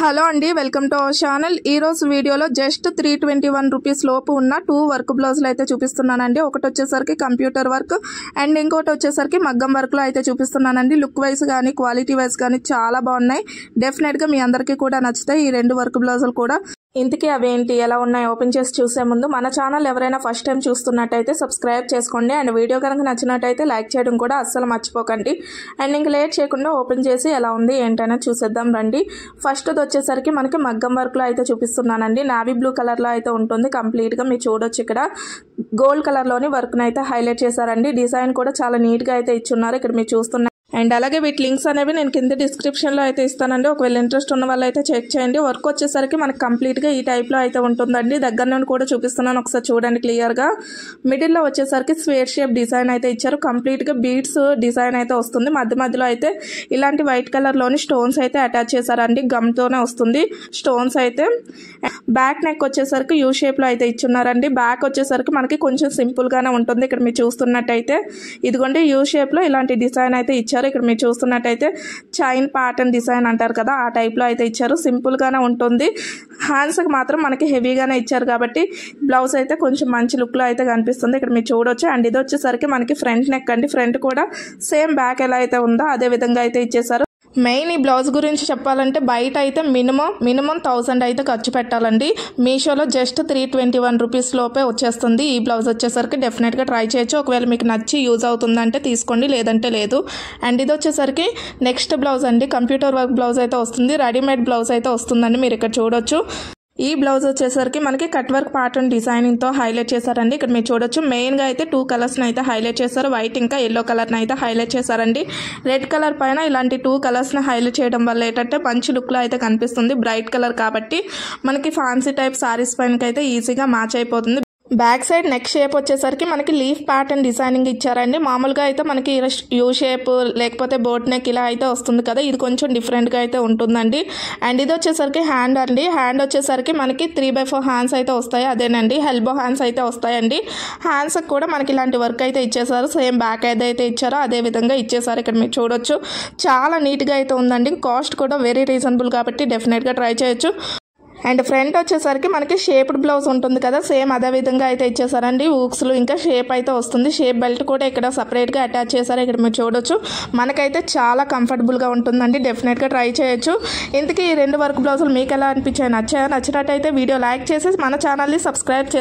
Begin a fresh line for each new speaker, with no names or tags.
Hello అండి, welcome to our channel. ఈ రోజు వీడియోలో జస్ట్ 321 రూపీస్ లోపు ఉన్న 2 వర్క్ బ్లౌజులు అయితే చూపిస్తున్నానండి. ఒకటి వచ్చేసరికి కంప్యూటర్ వర్క్ అండ్ ఇంకోటి వచ్చేసరికి మగ్గం వర్క్ లో అయితే చూపిస్తున్నానండి. లుక్ వైజ్ కానీ క్వాలిటీ వైజ్ కానీ చాలా బాగున్నాయి. డెఫినెట్ గా మీ అందరికీ కూడా నచ్చుతాయి ఈ 2 వర్క్ బ్లౌజులు కూడా. ఇంతకీ అవేంటి, ఎలా ఉన్నాయి ఓపెన్ చేసి చూసే ముందు మన ఛానల్ ఎవరైనా ఫస్ట్ టైం చూస్తున్నట్టయితే సబ్స్క్రైబ్ చేసుకోండి. అండ్ వీడియో కనుక నచ్చినట్టయితే లైక్ చేయడం కూడా అస్సలు మర్చిపోకండి. అండ్ ఇంక లేట్ చేయకుండా ఓపెన్ చేసి ఎలా ఉంది ఏంటనేది చూసేద్దాం రండి. ఫస్ట్ వచ్చేసరికి మనకి మగ్గం వర్క్ లో అయితే చూపిస్తున్నానండి. నావీ బ్లూ కలర్ లో అయితే ఉంటుంది కంప్లీట్ గా. మీరు చూడొచ్చు ఇక్కడ గోల్డ్ కలర్ లోని వర్క్ ని అయితే హైలైట్ చేశారండి. డిజైన్ కూడా చాలా నీట్ గా అయితే ఇచ్చున్నారు ఇక్కడ మీరు చూస్తున్నారు. అండ్ అలాగే వీటి లింక్స్ అనేవి నేను కింద డిస్క్రిప్షన్లో అయితే ఇస్తానండి. ఒకవేళ ఇంట్రెస్ట్ ఉన్న వాళ్ళు అయితే చెక్ చేయండి. వర్క్ వచ్చేసరికి మనకి కంప్లీట్గా ఈ టైప్లో అయితే ఉంటుందండి. దగ్గర నుండి కూడా చూపిస్తున్నాను, ఒకసారి చూడండి క్లియర్గా. మిడిల్లో వచ్చేసరికి స్క్వేర్ షేప్ డిజైన్ అయితే ఇచ్చారు. కంప్లీట్గా బీడ్స్ డిజైన్ అయితే వస్తుంది. మధ్య మధ్యలో అయితే ఇలాంటి వైట్ కలర్లోని స్టోన్స్ అయితే అటాచ్ చేశారండి. గమ్తోనే వస్తుంది స్టోన్స్ అయితే. బ్యాక్ నెక్ వచ్చేసరికి యూ షేప్లో అయితే ఇచ్చున్నారండి. బ్యాక్ వచ్చేసరికి మనకి కొంచెం సింపుల్గానే ఉంటుంది. ఇక్కడ మీరు చూస్తున్నట్టయితే ఇదిగోండి యూ షేప్లో ఇలాంటి డిజైన్ అయితే ఇచ్చారు. ఇక్కడ మీరు చూస్తున్నట్టయితే చైన్ ప్యాటర్న్ డిజైన్ అంటారు కదా, ఆ టైప్లో అయితే ఇచ్చారు. సింపుల్గానే ఉంటుంది. హ్యాండ్స్కి మాత్రం మనకి హెవీగానే ఇచ్చారు కాబట్టి బ్లౌజ్ అయితే కొంచెం మంచి లుక్లో అయితే కనిపిస్తుంది. ఇక్కడ మీరు చూడొచ్చు. అండ్ ఇది వచ్చేసరికి మనకి ఫ్రంట్ నెక్ అండి. ఫ్రంట్ కూడా సేమ్ బ్యాక్ ఎలా అయితే ఉందో అదే విధంగా అయితే ఇచ్చేసారు. మెయిన్ ఈ బ్లౌజ్ గురించి చెప్పాలంటే బయట అయితే మినిమం 1000 అయితే ఖర్చు పెట్టాలండి. మీషోలో జస్ట్ 321 రూపీస్ లోపే వచ్చేస్తుంది. ఈ బ్లౌజ్ వచ్చేసరికి డెఫినెట్గా ట్రై చేయొచ్చు. ఒకవేళ మీకు నచ్చి యూజ్ అవుతుందంటే తీసుకోండి, లేదంటే లేదు. అండ్ ఇది వచ్చేసరికి నెక్స్ట్ బ్లౌజ్ అండి. కంప్యూటర్ వర్క్ బ్లౌజ్ అయితే వస్తుంది. రెడీమేడ్ బ్లౌజ్ అయితే వస్తుందండి. మీరు ఇక్కడ చూడొచ్చు. ఈ బ్లౌజ్ వచ్చేసరికి మనకి కట్ వర్క్ ప్యాటర్న్ డిజైనింగ్ తో హైలైట్ చేశారండి. ఇక్కడ మీరు చూడొచ్చు. మెయిన్ గా అయితే 2 కలర్స్ అయితే హైలైట్ చేశారు. వైట్ ఇంకా ఎల్లో కలర్ అయితే హైలైట్ చేశారండి. రెడ్ కలర్ పైన ఇలాంటి 2 కలర్స్ ని హైలైట్ చేయడం వల్ల ఏంటంటే మంచి లుక్ లో అయితే కనిపిస్తుంది. బ్రైట్ కలర్ కాబట్టి మనకి ఫ్యాన్సీ టైప్ సారీస్ పైన అయితే ఈజీగా మ్యాచ్ అయిపోతుంది. బ్యాక్ సైడ్ నెక్ షేప్ వచ్చేసరికి మనకి లీఫ్ ప్యాటర్న్ డిజైనింగ్ ఇచ్చారండి. మామూలుగా అయితే మనకి యూ షేప్ లేకపోతే బోట్ నెక్ ఇలా అయితే వస్తుంది కదా, ఇది కొంచెం డిఫరెంట్గా అయితే ఉంటుందండి. అండ్ ఇది వచ్చేసరికి హ్యాండ్ అండి. హ్యాండ్ వచ్చేసరికి మనకి 3/4 హ్యాండ్స్ అయితే వస్తాయి. అదేనండి ఎల్బో హ్యాండ్స్ అయితే వస్తాయండి. హ్యాండ్స్కి కూడా మనకి ఇలాంటి వర్క్ అయితే ఇచ్చేసారు. సేమ్ బ్యాక్ ఏదైతే ఇచ్చారో అదే విధంగా ఇచ్చేసారు. ఇక్కడ మీరు చూడొచ్చు. చాలా నీట్గా అయితే ఉందండి. కాస్ట్ కూడా వెరీ రీజనబుల్ కాబట్టి డెఫినెట్గా ట్రై చేయొచ్చు. అండ్ ఫ్రంట్ వచ్చేసరికి మనకి షేప్డ్ బ్లౌజ్ ఉంటుంది కదా, సేమ్ అదే విధంగా అయితే ఇచ్చేసారండి. ఊక్స్లు ఇంకా షేప్ అయితే వస్తుంది. షేప్ బెల్ట్ కూడా ఇక్కడ సపరేట్గా అటాచ్ చేశారు. ఇక్కడ మీరు చూడొచ్చు. మనకైతే చాలా కంఫర్టబుల్గా ఉంటుందండి. డెఫినెట్గా ట్రై చేయొచ్చు. ఇంతకీ ఈ 2 వర్క్ బ్లౌజులు మీకు ఎలా అనిపించాయి, నచ్చినట్టయితే వీడియో లైక్ చేసి మన ఛానల్ని సబ్స్క్రైబ్